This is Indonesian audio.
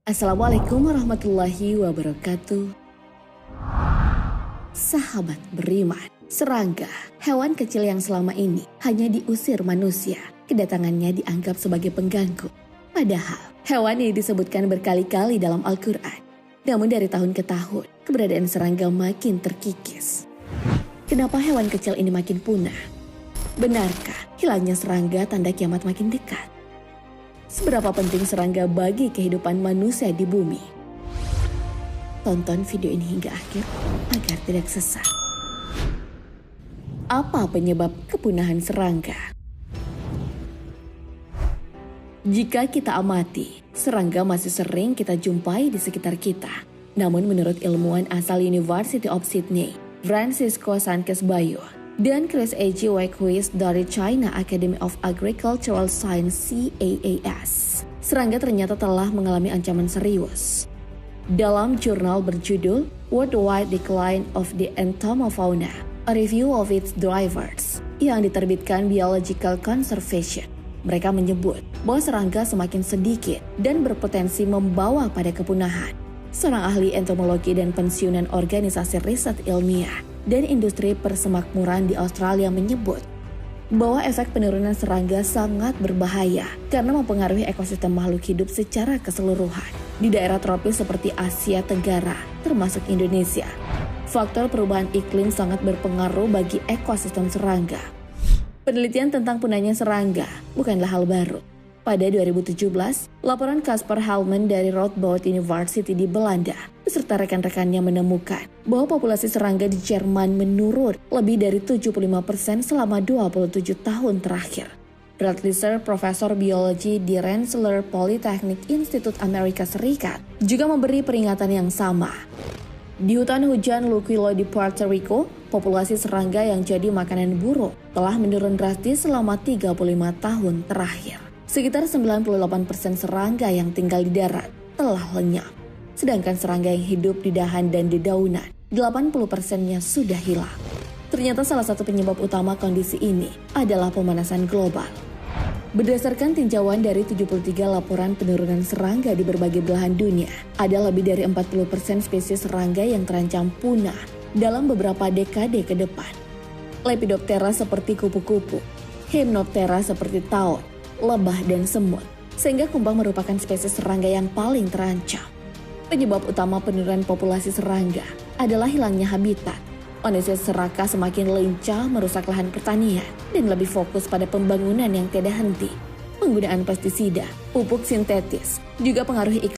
Assalamualaikum warahmatullahi wabarakatuh. Sahabat beriman, serangga, hewan kecil yang selama ini hanya diusir manusia, kedatangannya dianggap sebagai pengganggu. Padahal, hewan ini disebutkan berkali-kali dalam Al-Quran. Namun dari tahun ke tahun, keberadaan serangga makin terkikis. Kenapa hewan kecil ini makin punah? Benarkah hilangnya serangga tanda kiamat makin dekat? Seberapa penting serangga bagi kehidupan manusia di bumi? Tonton video ini hingga akhir agar tidak sesat. Apa penyebab kepunahan serangga? Jika kita amati, serangga masih sering kita jumpai di sekitar kita. Namun menurut ilmuwan asal University of Sydney, Francisco Sanchez Bayo, dan Chris A.G. Weckhuis dari China Academy of Agricultural Science CAAS, serangga ternyata telah mengalami ancaman serius. Dalam jurnal berjudul Worldwide Decline of the Entomofauna, a Review of its Drivers, yang diterbitkan Biological Conservation, mereka menyebut bahwa serangga semakin sedikit dan berpotensi membawa pada kepunahan. Seorang ahli entomologi dan pensiunan organisasi riset ilmiah dan industri persemakmuran di Australia menyebut bahwa efek penurunan serangga sangat berbahaya karena mempengaruhi ekosistem makhluk hidup secara keseluruhan di daerah tropis seperti Asia Tenggara, termasuk Indonesia. Faktor perubahan iklim sangat berpengaruh bagi ekosistem serangga. Penelitian tentang punahnya serangga bukanlah hal baru. Pada 2017, laporan Casper Hellman dari Radboud University di Belanda beserta rekan-rekannya menemukan bahwa populasi serangga di Jerman menurun lebih dari 75% selama 27 tahun terakhir. Bradley Sir, profesor biologi di Rensselaer Polytechnic Institute Amerika Serikat, juga memberi peringatan yang sama. Di hutan hujan Luquillo di Puerto Rico, populasi serangga yang jadi makanan burung telah menurun drastis selama 35 tahun terakhir. Sekitar 98% serangga yang tinggal di darat telah lenyap. Sedangkan serangga yang hidup di dahan dan dedaunan, 80%-nya sudah hilang. Ternyata salah satu penyebab utama kondisi ini adalah pemanasan global. Berdasarkan tinjauan dari 73 laporan penurunan serangga di berbagai belahan dunia, ada lebih dari 40% spesies serangga yang terancam punah dalam beberapa dekade ke depan. Lepidoptera seperti kupu-kupu, Hymenoptera seperti taun, lebah dan semut, sehingga kumbang merupakan spesies serangga yang paling terancam. Penyebab utama penurunan populasi serangga adalah hilangnya habitat. Manusia serakah semakin lincah merusak lahan pertanian dan lebih fokus pada pembangunan yang tiada henti. Penggunaan pestisida, pupuk sintetis, juga pengaruhi iklim